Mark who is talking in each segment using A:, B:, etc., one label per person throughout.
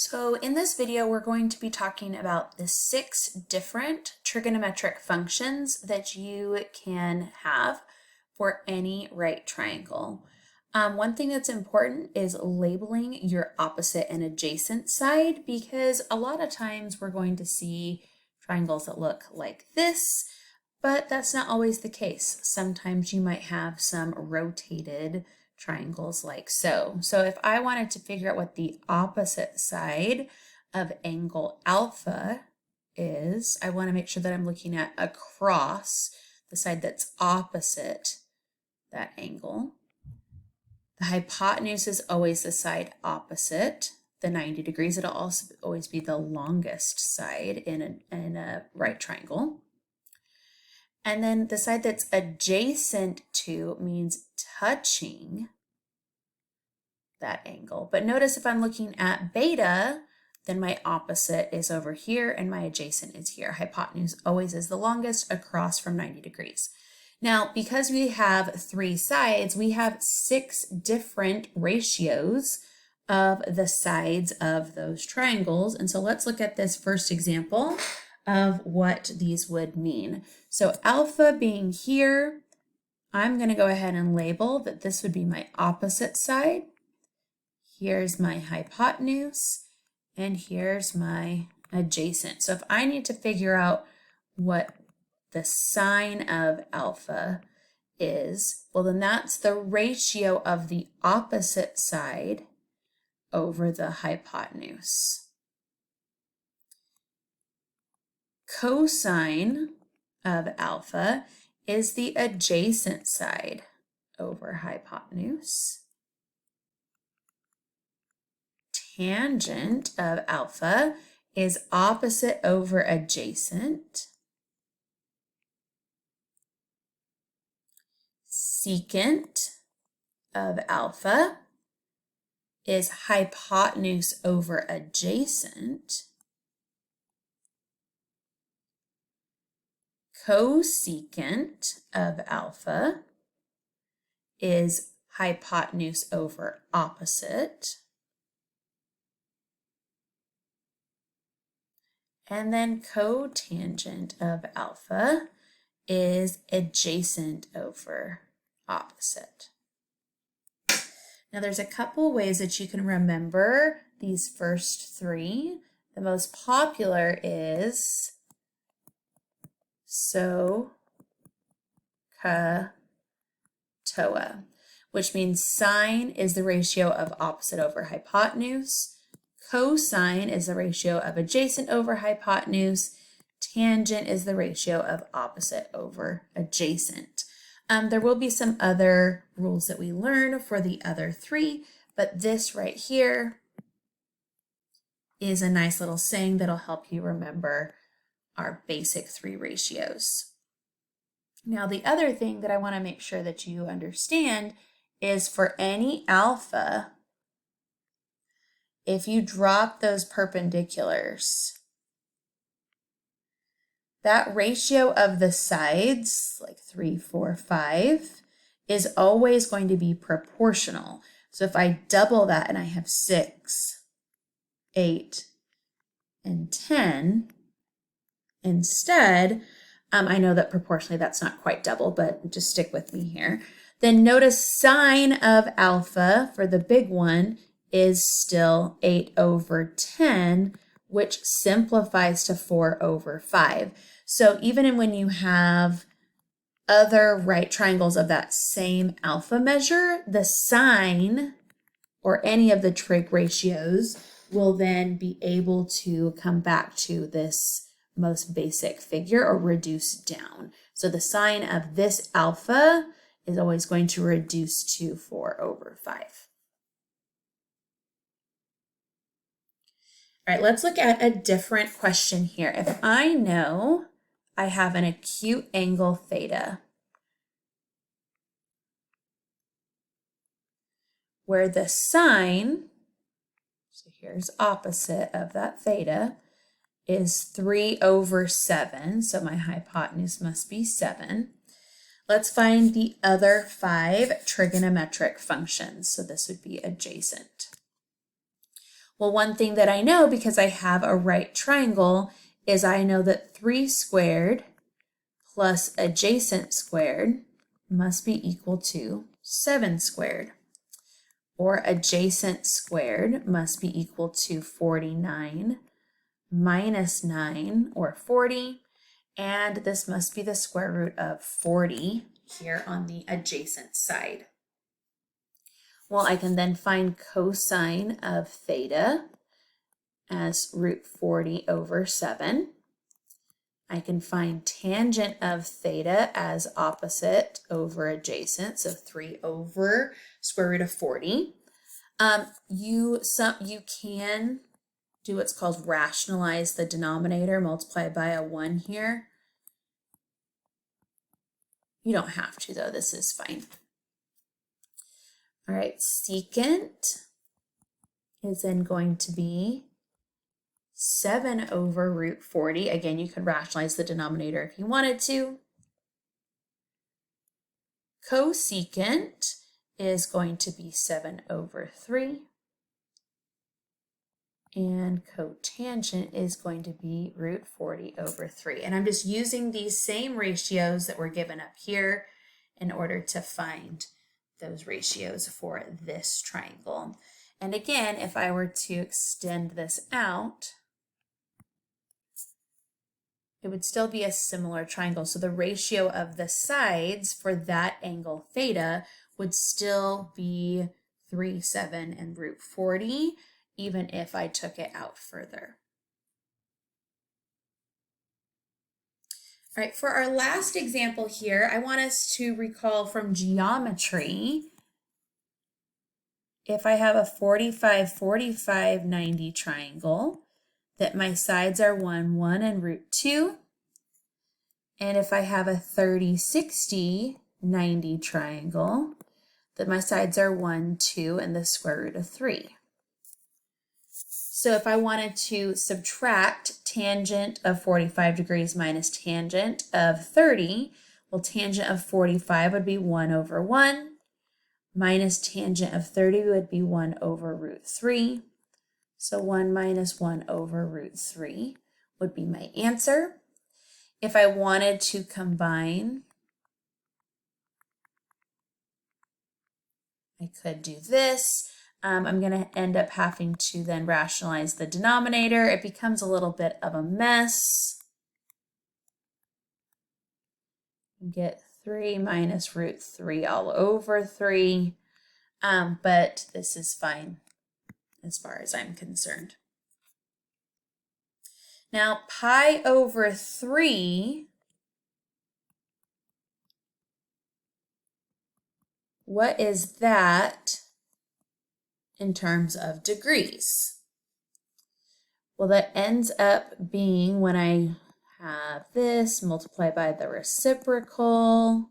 A: So in this video, we're going to be talking about the 6 different trigonometric functions that you can have for any right triangle. One thing that's important is labeling your opposite and adjacent side, because a lot of times we're going to see triangles that look like this, but that's not always the case. Sometimes you might have some rotated triangles like so. So if I wanted to figure out what the opposite side of angle alpha is, I want to make sure that I'm looking at across the side that's opposite that angle. The hypotenuse is always the side opposite the 90 degrees. It'll also always be the longest side in a right triangle. And then the side that's adjacent to means touching that angle. But notice if I'm looking at beta, then my opposite is over here and my adjacent is here. Hypotenuse always is the longest across from 90 degrees. Now, because we have 3 sides, we have 6 different ratios of the sides of those triangles. And so let's look at this first example of what these would mean. So alpha being here, I'm going to go ahead and label that this would be my opposite side. Here's my hypotenuse, and here's my adjacent. So if I need to figure out what the sine of alpha is, well, then that's the ratio of the opposite side over the hypotenuse. Cosine of alpha is the adjacent side over hypotenuse. Tangent of alpha is opposite over adjacent. Secant of alpha is hypotenuse over adjacent. Cosecant of alpha is hypotenuse over opposite. And then cotangent of alpha is adjacent over opposite. Now there's a couple ways that you can remember these first 3. The most popular is SOHCAHTOA, which means sine is the ratio of opposite over hypotenuse. Cosine is the ratio of adjacent over hypotenuse. Tangent is the ratio of opposite over adjacent. There will be some other rules that we learn for the other 3, but this right here is a nice little saying that'll help you remember our basic 3 ratios. Now, the other thing that I want to make sure that you understand is for any alpha, if you drop those perpendiculars, that ratio of the sides, like 3, 4, 5, is always going to be proportional. So if I double that and I have 6, 8, and 10, instead, I know that proportionally that's not quite double, but just stick with me here. Then notice sine of alpha for the big one is still 8 over 10, which simplifies to 4 over 5. So even when you have other right triangles of that same alpha measure, the sine or any of the trig ratios will then be able to come back to this most basic figure or reduce down. So the sine of this alpha is always going to reduce to 4 over 5. All right, let's look at a different question here. If I know I have an acute angle theta, where the sine, so here's opposite of that theta, is 3 over 7, so my hypotenuse must be 7. Let's find the other 5 trigonometric functions. So this would be adjacent. Well, one thing that I know because I have a right triangle is I know that 3 squared plus adjacent squared must be equal to 7 squared. Or adjacent squared must be equal to 49 minus 9, or 40. And this must be the square root of 40 here on the adjacent side. Well, I can then find cosine of theta as root 40 over 7. I can find tangent of theta as opposite over adjacent, so 3 over square root of 40. You can do what's called rationalize the denominator, multiply by a 1 here. You don't have to though, this is fine. All right, secant is then going to be 7 over root 40. Again, you could rationalize the denominator if you wanted to. Cosecant is going to be 7 over 3. And cotangent is going to be root 40 over 3. And I'm just using these same ratios that were given up here in order to find those ratios for this triangle. And again, if I were to extend this out, it would still be a similar triangle. So the ratio of the sides for that angle theta would still be 3, 7, and root 40, even if I took it out further. All right, for our last example here, I want us to recall from geometry, if I have a 45, 45, 90 triangle, that my sides are 1, 1, and root 2. And if I have a 30, 60, 90 triangle, that my sides are 1, 2, and the square root of 3. So if I wanted to subtract tangent of 45 degrees minus tangent of 30, well, tangent of 45 would be 1 over 1, minus tangent of 30 would be 1 over root 3. So 1 minus 1 over root 3 would be my answer. If I wanted to combine, I could do this. I'm going to end up having to then rationalize the denominator. It becomes a little bit of a mess. You get 3 minus root 3 all over 3, but this is fine as far as I'm concerned. Now, pi over 3, what is that in terms of degrees? Well, that ends up being, when I have this multiplied by the reciprocal,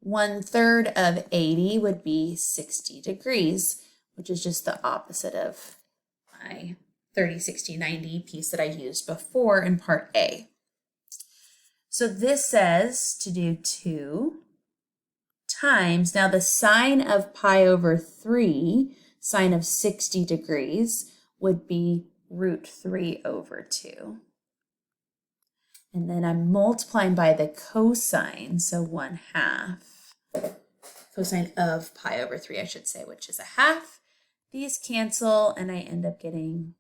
A: 1/3 of 80 would be 60 degrees, which is just the opposite of my 30, 60, 90 piece that I used before in part A. So this says to do 2 times, now the sine of pi over 3, sine of 60 degrees, would be root 3 over 2. And then I'm multiplying by the cosine, so 1/2. Cosine of pi over 3, I should say, which is 1/2. These cancel, and I end up getting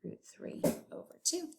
A: root 3 over 2.